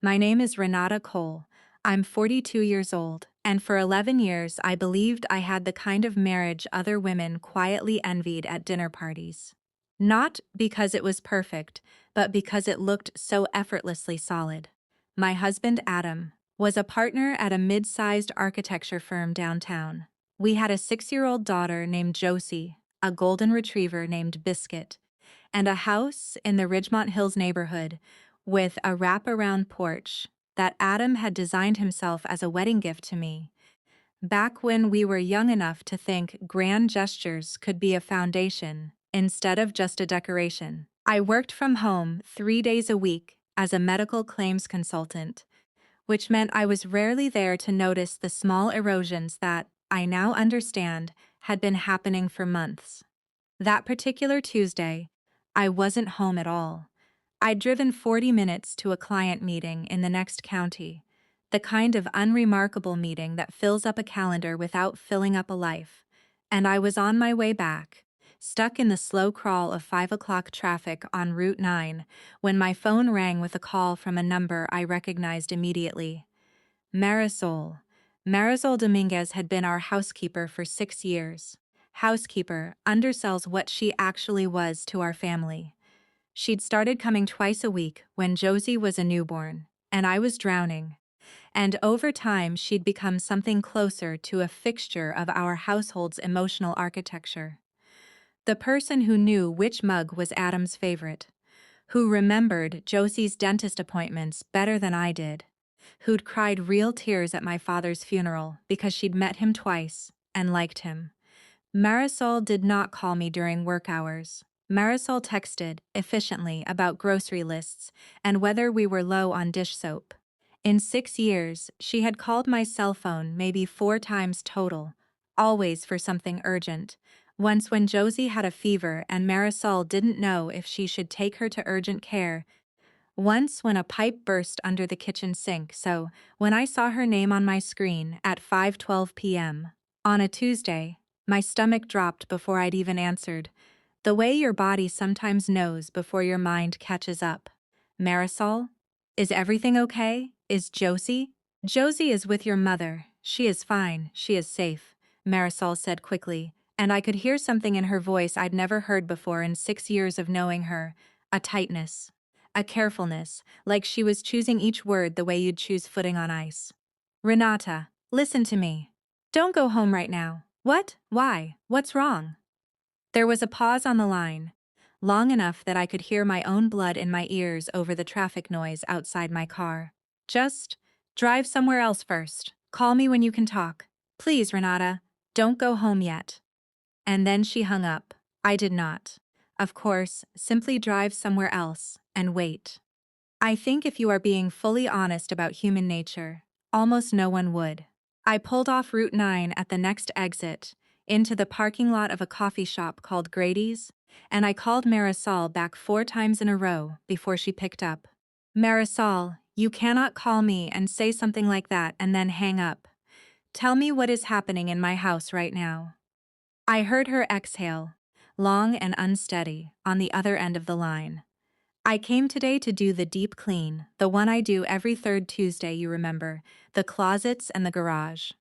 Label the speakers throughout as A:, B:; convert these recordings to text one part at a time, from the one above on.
A: My name is Renata Cole. I'm 42 years old, and for 11 years I believed I had the kind of marriage other women quietly envied at dinner parties. Not because it was perfect, but because it looked so effortlessly solid. My husband, Adam, was a partner at a mid-sized architecture firm downtown. We had a 6-year-old daughter named Josie, a golden retriever named Biscuit, and a house in the Ridgemont Hills neighborhood with a wraparound porch that Adam had designed himself as a wedding gift to me. Back when we were young enough to think grand gestures could be a foundation instead of just a decoration. I worked from home 3 days a week as a medical claims consultant, which meant I was rarely there to notice the small erosions that, I now understand, had been happening for months. That particular Tuesday, I wasn't home at all. I'd driven 40 minutes to a client meeting in the next county, the kind of unremarkable meeting that fills up a calendar without filling up a life, and I was on my way back, stuck in the slow crawl of 5 o'clock traffic on Route 9, when my phone rang with a call from a number I recognized immediately. Marisol. Marisol Dominguez had been our housekeeper for 6 years. Housekeeper undersells what she actually was to our family. She'd started coming twice a week when Josie was a newborn, and I was drowning. And over time, she'd become something closer to a fixture of our household's emotional architecture. The person who knew which mug was Adam's favorite, who remembered Josie's dentist appointments better than I did, who'd cried real tears at my father's funeral because she'd met him twice and liked him. Marisol did not call me during work hours. Marisol texted, efficiently, about grocery lists and whether we were low on dish soap. In 6 years, she had called my cell phone maybe 4 times total, always for something urgent. Once when Josie had a fever and Marisol didn't know if she should take her to urgent care. Once when a pipe burst under the kitchen sink, so when I saw her name on my screen at 5:12 p.m. on a Tuesday, my stomach dropped before I'd even answered. The way your body sometimes knows before your mind catches up. Marisol? Is everything okay? Is Josie? Josie is with your mother. She is fine. She is safe, Marisol said quickly, and I could hear something in her voice I'd never heard before in 6 years of knowing her. A tightness. A carefulness, like she was choosing each word the way you'd choose footing on ice. Renata, listen to me. Don't go home right now. What? Why? What's wrong? There was a pause on the line, long enough that I could hear my own blood in my ears over the traffic noise outside my car. Just drive somewhere else first. Call me when you can talk. Please, Renata, don't go home yet. And then she hung up. I did not. Of course, simply drive somewhere else and wait. I think if you are being fully honest about human nature, almost no one would. I pulled off Route 9 at the next exit, into the parking lot of a coffee shop called Grady's, and I called Marisol back 4 times in a row before she picked up. Marisol, you cannot call me and say something like that and then hang up. Tell me what is happening in my house right now. I heard her exhale, long and unsteady, on the other end of the line. I came today to do the deep clean, the one I do every 3rd Tuesday, you remember, the closets and the garage.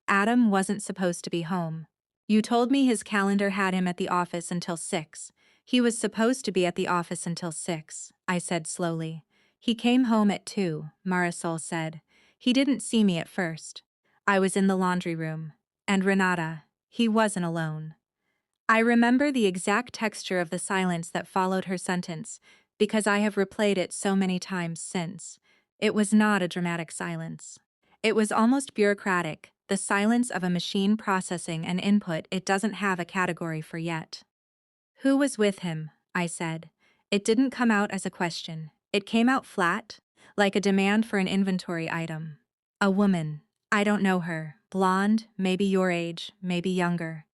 A: Adam wasn't supposed to be home. You told me his calendar had him at the office until 6. He was supposed to be at the office until 6, I said slowly. He came home at 2, Marisol said. He didn't see me at first. I was in the laundry room. And Renata, he wasn't alone. I remember the exact texture of the silence that followed her sentence, because I have replayed it so many times since. It was not a dramatic silence. It was almost bureaucratic, the silence of a machine processing an input it doesn't have a category for yet. Who was with him? I said. It didn't come out as a question. It came out flat, like a demand for an inventory item. A woman. I don't know her. Blonde, maybe your age, maybe younger.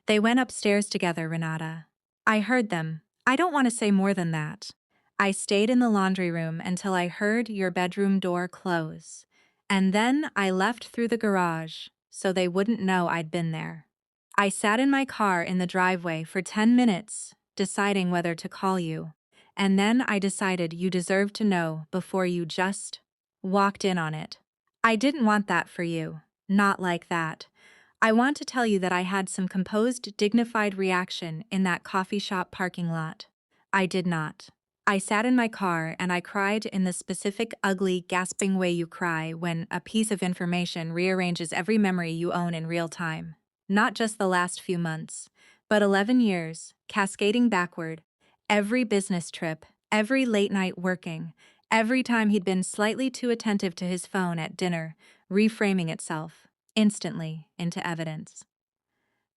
A: They went upstairs together, Renata. I heard them. I don't want to say more than that. I stayed in the laundry room until I heard your bedroom door close. And then I left through the garage, so they wouldn't know I'd been there. I sat in my car in the driveway for 10 minutes, deciding whether to call you. And then I decided you deserved to know before you just Walked in on it. I didn't want that for you. Not like that. I want to tell you that I had some composed, dignified reaction in that coffee shop parking lot. I did not. I sat in my car and I cried in the specific, ugly, gasping way you cry when a piece of information rearranges every memory you own in real time. Not just the last few months, but 11 years, cascading backward. Every business trip, every late night working, every time he'd been slightly too attentive to his phone at dinner, reframing itself instantly into evidence.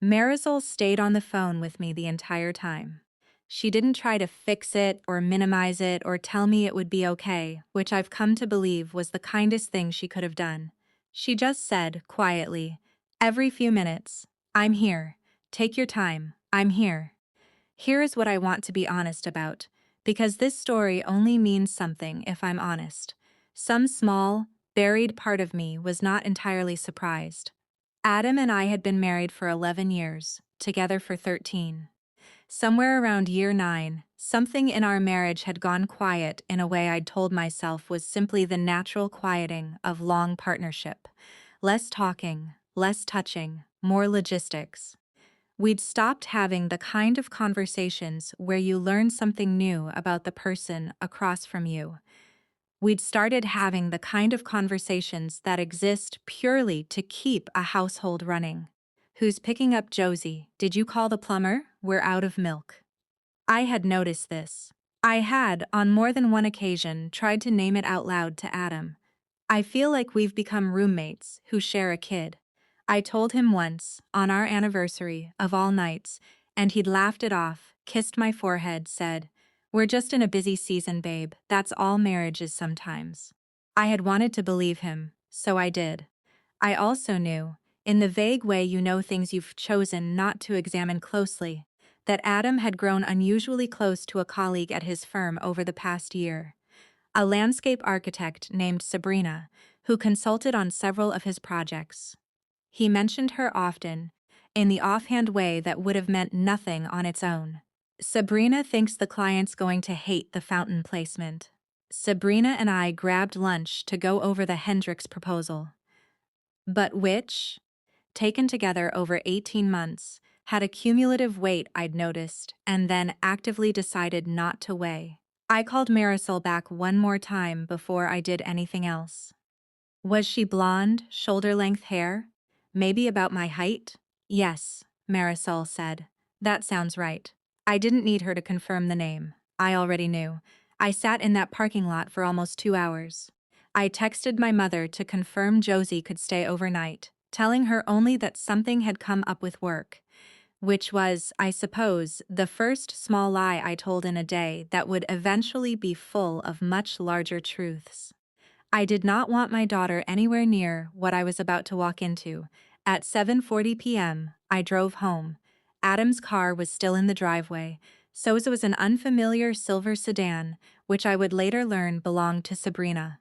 A: Marisol stayed on the phone with me the entire time. She didn't try to fix it or minimize it or tell me it would be okay, which I've come to believe was the kindest thing she could have done. She just said, quietly, every few minutes, I'm here. Take your time. I'm here. Here is what I want to be honest about, because this story only means something if I'm honest. Some small, buried part of me was not entirely surprised. Adam and I had been married for 11 years, together for 13. Somewhere around year 9, something in our marriage had gone quiet in a way I'd told myself was simply the natural quieting of long partnership. Less talking, less touching, more logistics. We'd stopped having the kind of conversations where you learn something new about the person across from you. We'd started having the kind of conversations that exist purely to keep a household running. Who's picking up Josie? Did you call the plumber? We're out of milk. I had noticed this. I had, on more than one occasion, tried to name it out loud to Adam. I feel like we've become roommates who share a kid. I told him once, on our anniversary, of all nights, and he'd laughed it off, kissed my forehead, said, we're just in a busy season, babe. That's all marriage is sometimes. I had wanted to believe him, so I did. I also knew, in the vague way you know things you've chosen not to examine closely, that Adam had grown unusually close to a colleague at his firm over the past year. A landscape architect named Sabrina, who consulted on several of his projects. He mentioned her often, in the offhand way that would have meant nothing on its own. Sabrina thinks the client's going to hate the fountain placement. Sabrina and I grabbed lunch to go over the Hendricks proposal. But which, taken together over 18 months, had a cumulative weight I'd noticed and then actively decided not to weigh. I called Marisol back one more time before I did anything else. Was she blonde, shoulder-length hair? Maybe about my height? Yes, Marisol said. That sounds right. I didn't need her to confirm the name. I already knew. I sat in that parking lot for almost 2 hours. I texted my mother to confirm Josie could stay overnight, telling her only that something had come up with work, which was, I suppose, the first small lie I told in a day that would eventually be full of much larger truths. I did not want my daughter anywhere near what I was about to walk into. At 7:40 p.m., I drove home. Adam's car was still in the driveway, so it was an unfamiliar silver sedan, which I would later learn belonged to Sabrina.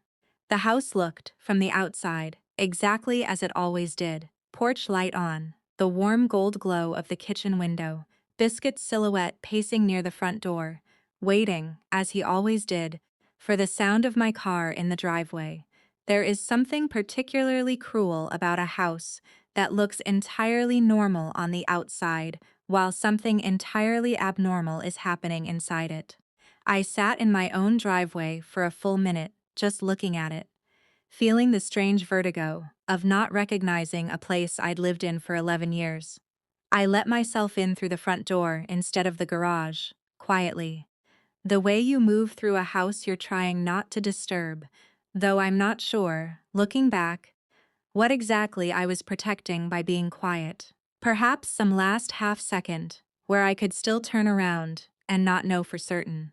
A: The house looked, from the outside, exactly as it always did. Porch light on, the warm gold glow of the kitchen window, Biscuit's silhouette pacing near the front door, waiting, as he always did, for the sound of my car in the driveway. There is something particularly cruel about a house that looks entirely normal on the outside, while something entirely abnormal is happening inside it. I sat in my own driveway for a full minute, just looking at it, feeling the strange vertigo of not recognizing a place I'd lived in for 11 years. I let myself in through the front door instead of the garage, quietly. The way you move through a house you're trying not to disturb, though I'm not sure, looking back, what exactly I was protecting by being quiet. Perhaps some last half-second, where I could still turn around and not know for certain.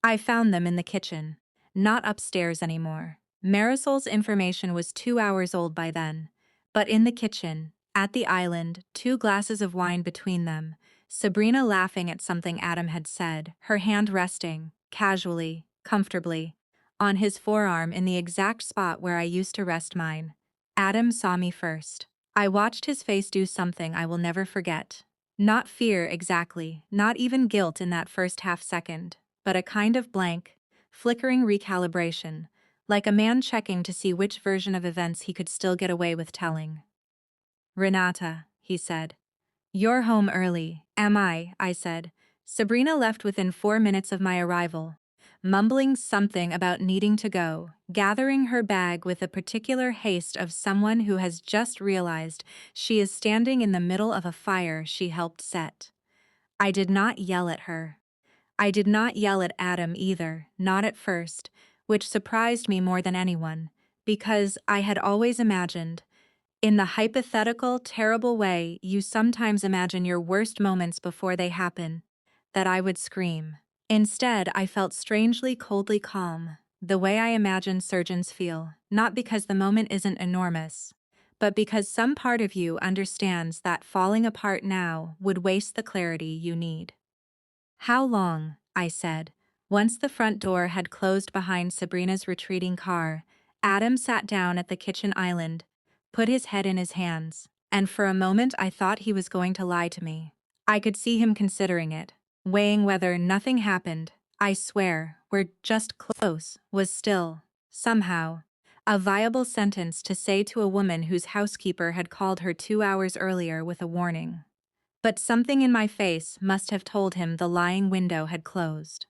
A: I found them in the kitchen, not upstairs anymore. Marisol's information was 2 hours old by then, but in the kitchen, at the island, 2 glasses of wine between them, Sabrina laughing at something Adam had said, her hand resting, casually, comfortably, on his forearm in the exact spot where I used to rest mine. Adam saw me first. I watched his face do something I will never forget. Not fear exactly, not even guilt in that first half second, but a kind of blank, flickering recalibration, like a man checking to see which version of events he could still get away with telling. "Renata," he said. "You're home early." "Am I?" I said. Sabrina left within 4 minutes of my arrival, mumbling something about needing to go, gathering her bag with the particular haste of someone who has just realized she is standing in the middle of a fire she helped set. I did not yell at her. I did not yell at Adam either, not at first, which surprised me more than anyone, because I had always imagined, in the hypothetical, terrible way you sometimes imagine your worst moments before they happen, that I would scream. Instead, I felt strangely coldly calm, the way I imagine surgeons feel, not because the moment isn't enormous, but because some part of you understands that falling apart now would waste the clarity you need. "How long?" I said. Once the front door had closed behind Sabrina's retreating car, Adam sat down at the kitchen island, put his head in his hands, and for a moment I thought he was going to lie to me. I could see him considering it, weighing whether "nothing happened, I swear, we're just close" was still, somehow, a viable sentence to say to a woman whose housekeeper had called her 2 hours earlier with a warning. But something in my face must have told him the lying window had closed.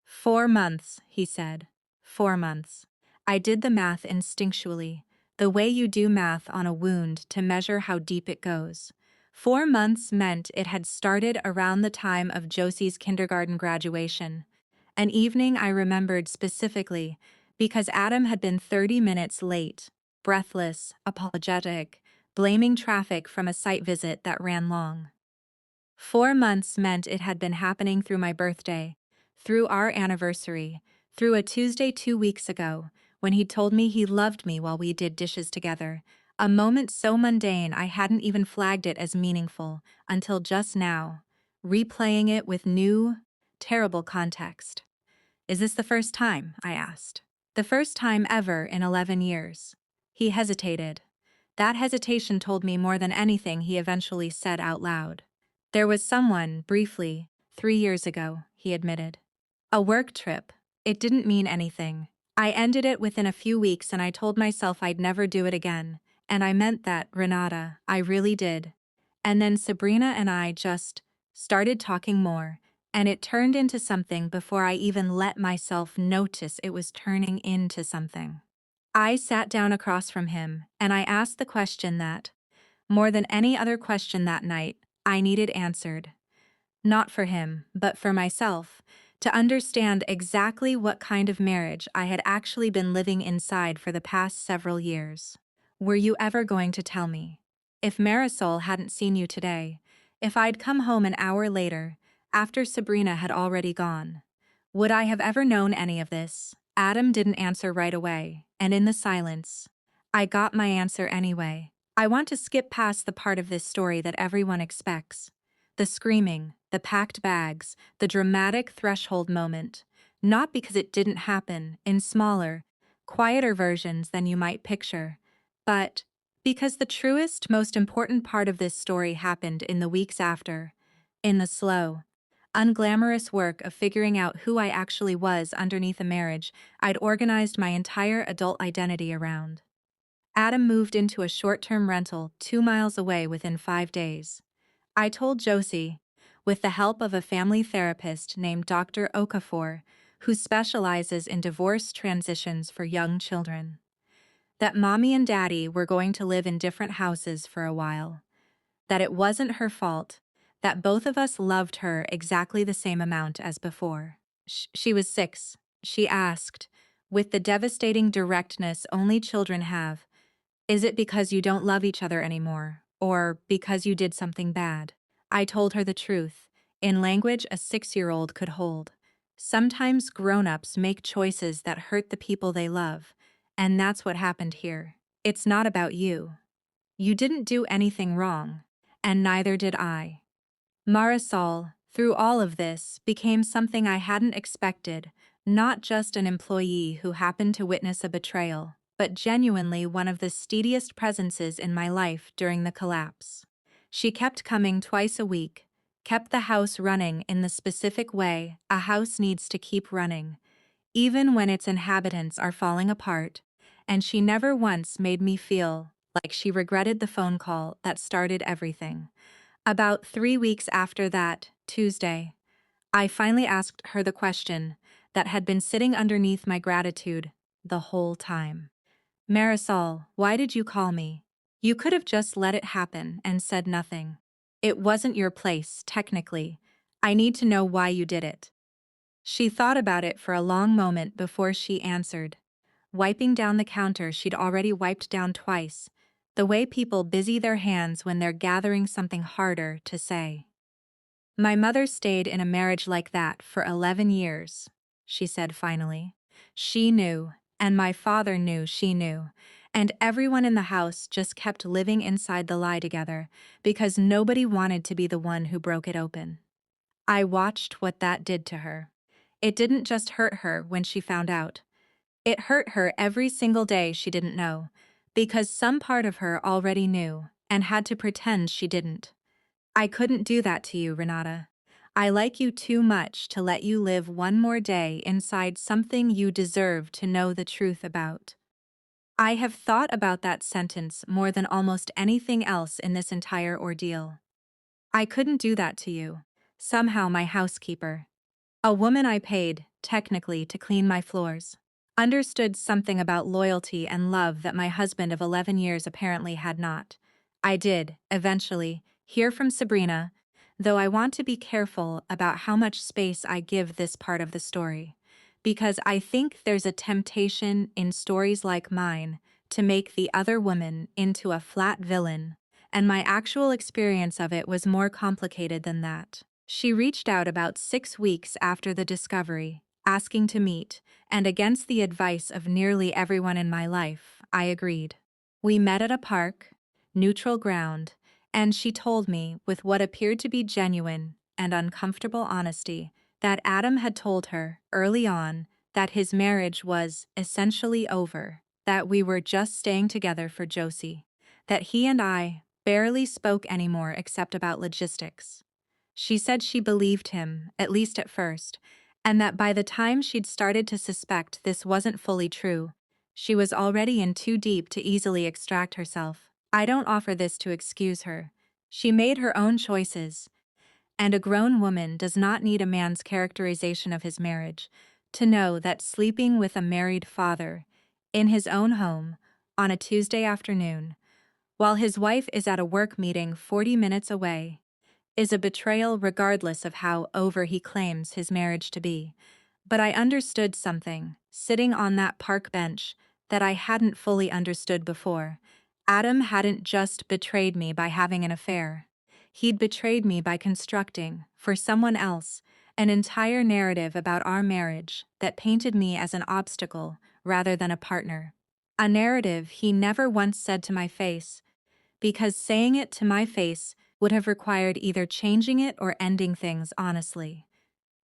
A: "4 months," he said. 4 months. I did the math instinctually, the way you do math on a wound to measure how deep it goes. 4 months meant it had started around the time of Josie's kindergarten graduation, an evening I remembered specifically because Adam had been 30 minutes late, breathless, apologetic, blaming traffic from a site visit that ran long. 4 months meant it had been happening through my birthday, through our anniversary, through a Tuesday 2 weeks ago, when he told me he loved me while we did dishes together, a moment so mundane I hadn't even flagged it as meaningful until just now, replaying it with new, terrible context. "Is this the first time?" I asked. "The first time ever in 11 years. He hesitated. That hesitation told me more than anything he eventually said out loud. "There was someone, briefly, 3 years ago," he admitted. "A work trip. It didn't mean anything. I ended it within a few weeks and I told myself I'd never do it again. And I meant that, Renata, I really did. And then Sabrina and I just started talking more, and it turned into something before I even let myself notice it was turning into something." I sat down across from him, and I asked the question that, more than any other question that night, I needed answered. Not for him, but for myself, to understand exactly what kind of marriage I had actually been living inside for the past several years. "Were you ever going to tell me? If Marisol hadn't seen you today, if I'd come home an hour later, after Sabrina had already gone, would I have ever known any of this?" Adam didn't answer right away, and in the silence, I got my answer anyway. I want to skip past the part of this story that everyone expects. The screaming, the packed bags, the dramatic threshold moment. Not because it didn't happen in smaller, quieter versions than you might picture, but because the truest, most important part of this story happened in the weeks after, in the slow, unglamorous work of figuring out who I actually was underneath a marriage I'd organized my entire adult identity around. Adam moved into a short-term rental 2 miles away within 5 days. I told Josie, with the help of a family therapist named Dr. Okafor, who specializes in divorce transitions for young children, that Mommy and Daddy were going to live in different houses for a while, that it wasn't her fault, that both of us loved her exactly the same amount as before. She was 6, she asked, with the devastating directness only children have. "Is it because you don't love each other anymore, or because you did something bad?" I told her the truth, in language a 6-year-old could hold. Sometimes grown-ups make choices that hurt the people they love, and that's what happened here. "It's not about you. You didn't do anything wrong, and neither did I." Marisol, through all of this, became something I hadn't expected, not just an employee who happened to witness a betrayal, but genuinely one of the steadiest presences in my life during the collapse. She kept coming twice a week, kept the house running in the specific way a house needs to keep running, even when its inhabitants are falling apart, and she never once made me feel like she regretted the phone call that started everything. About 3 weeks after that, Tuesday, I finally asked her the question that had been sitting underneath my gratitude the whole time. Marisol, why did you call me? You could have just let it happen and said nothing. It wasn't your place, technically. I need to know why you did it. She thought about it for a long moment before she answered, wiping down the counter she'd already wiped down twice, the way people busy their hands when they're gathering something harder to say. My mother stayed in a marriage like that for 11 years, she said finally. She knew, and my father knew she knew, and everyone in the house just kept living inside the lie together because nobody wanted to be the one who broke it open. I watched what that did to her. It didn't just hurt her when she found out. It hurt her every single day she didn't know, because some part of her already knew and had to pretend she didn't. I couldn't do that to you, Renata. I like you too much to let you live one more day inside something you deserve to know the truth about. I have thought about that sentence more than almost anything else in this entire ordeal. I couldn't do that to you. Somehow my housekeeper, a woman I paid, technically, to clean my floors, understood something about loyalty and love that my husband of 11 years apparently had not. I did, eventually, hear from Sabrina, though I want to be careful about how much space I give this part of the story, because I think there's a temptation in stories like mine to make the other woman into a flat villain, and my actual experience of it was more complicated than that. She reached out about 6 weeks after the discovery, asking to meet, and against the advice of nearly everyone in my life, I agreed. We met at a park, neutral ground, and she told me, with what appeared to be genuine and uncomfortable honesty, that Adam had told her, early on, that his marriage was essentially over, that we were just staying together for Josie, that he and I barely spoke anymore except about logistics. She said she believed him, at least at first, and that by the time she'd started to suspect this wasn't fully true, she was already in too deep to easily extract herself. I don't offer this to excuse her. She made her own choices, and a grown woman does not need a man's characterization of his marriage to know that sleeping with a married father, in his own home, on a Tuesday afternoon, while his wife is at a work meeting 40 minutes away, is a betrayal regardless of how over he claims his marriage to be. But I understood something, sitting on that park bench, that I hadn't fully understood before. Adam hadn't just betrayed me by having an affair. He'd betrayed me by constructing, for someone else, an entire narrative about our marriage that painted me as an obstacle rather than a partner. A narrative he never once said to my face, because saying it to my face would have required either changing it or ending things honestly.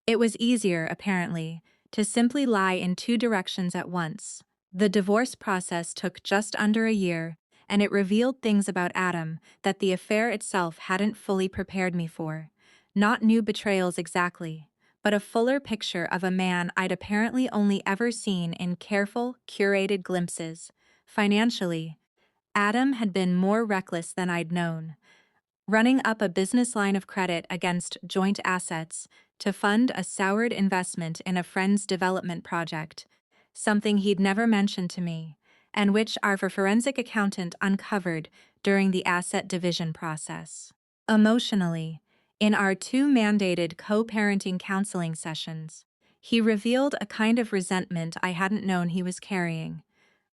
A: It was easier, apparently, to simply lie in two directions at once. The divorce process took just under a year, and it revealed things about Adam that the affair itself hadn't fully prepared me for. Not new betrayals exactly, but a fuller picture of a man I'd apparently only ever seen in careful, curated glimpses. Financially, Adam had been more reckless than I'd known, running up a business line of credit against joint assets to fund a soured investment in a friend's development project, something he'd never mentioned to me, and which our forensic accountant uncovered during the asset division process. Emotionally, in our 2 mandated co-parenting counseling sessions, he revealed a kind of resentment I hadn't known he was carrying.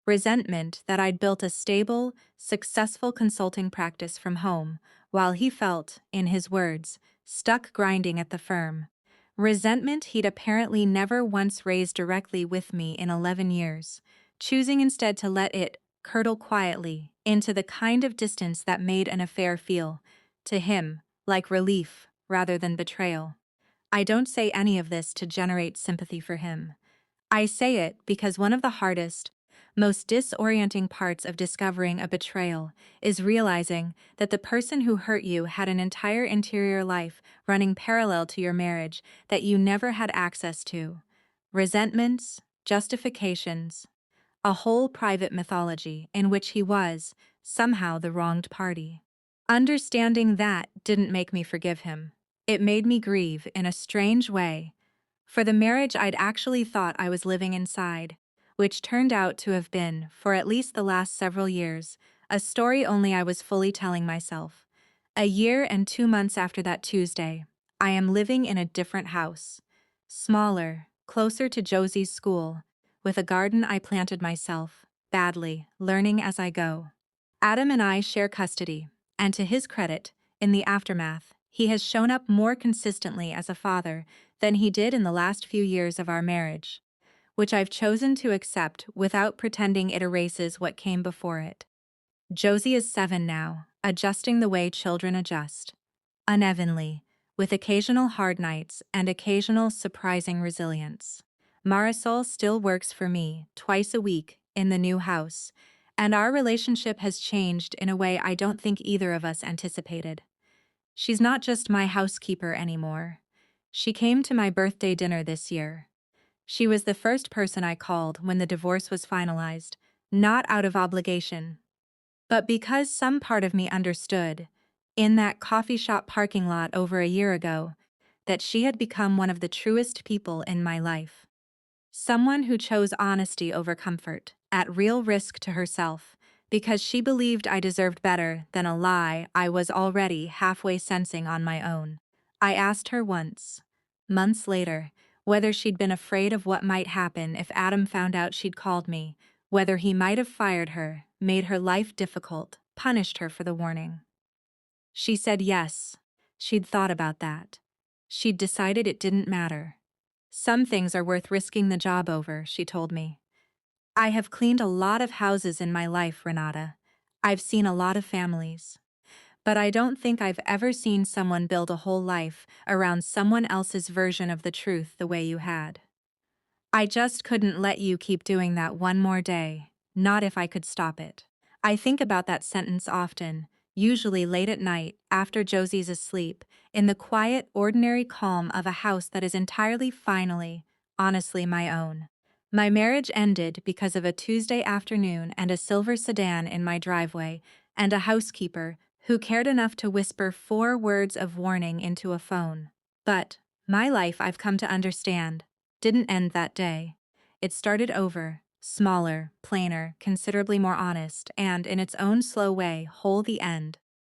A: Resentment that I'd built a stable, successful consulting practice from home, while he felt, in his words, stuck grinding at the firm. Resentment he'd apparently never once raised directly with me in 11 years, choosing instead to let it curdle quietly into the kind of distance that made an affair feel, to him, like relief rather than betrayal. I don't say any of this to generate sympathy for him. I say it because one of the hardest, most disorienting parts of discovering a betrayal is realizing that the person who hurt you had an entire interior life running parallel to your marriage that you never had access to. Resentments, justifications, a whole private mythology in which he was, somehow, the wronged party. Understanding that didn't make me forgive him. It made me grieve in a strange way, for the marriage I'd actually thought I was living inside, which turned out to have been, for at least the last several years, a story only I was fully telling myself. A year and 2 months after that Tuesday, I am living in a different house. Smaller, closer to Josie's school, with a garden I planted myself, badly, learning as I go. Adam and I share custody, and to his credit, in the aftermath, he has shown up more consistently as a father than he did in the last few years of our marriage, which I've chosen to accept without pretending it erases what came before it. Josie is 7 now, adjusting the way children adjust. Unevenly, with occasional hard nights and occasional surprising resilience. Marisol still works for me twice a week in the new house, and our relationship has changed in a way I don't think either of us anticipated. She's not just my housekeeper anymore. She came to my birthday dinner this year. She was the first person I called when the divorce was finalized, not out of obligation, but because some part of me understood, in that coffee shop parking lot over a year ago, that she had become one of the truest people in my life. Someone who chose honesty over comfort, at real risk to herself, because she believed I deserved better than a lie I was already halfway sensing on my own. I asked her once, months later, whether she'd been afraid of what might happen if Adam found out she'd called me, whether he might have fired her, made her life difficult, punished her for the warning. She said yes. She'd thought about that. She'd decided it didn't matter. Some things are worth risking the job over, she told me. I have cleaned a lot of houses in my life, Renata. I've seen a lot of families. But I don't think I've ever seen someone build a whole life around someone else's version of the truth the way you had. I just couldn't let you keep doing that one more day, not if I could stop it. I think about that sentence often, usually late at night, after Josie's asleep, in the quiet, ordinary calm of a house that is entirely, finally, honestly my own. My marriage ended because of a Tuesday afternoon and a silver sedan in my driveway, and a housekeeper who cared enough to whisper 4 words of warning into a phone. But my life, I've come to understand, didn't end that day. It started over, smaller, plainer, considerably more honest, and, in its own slow way, whole the end.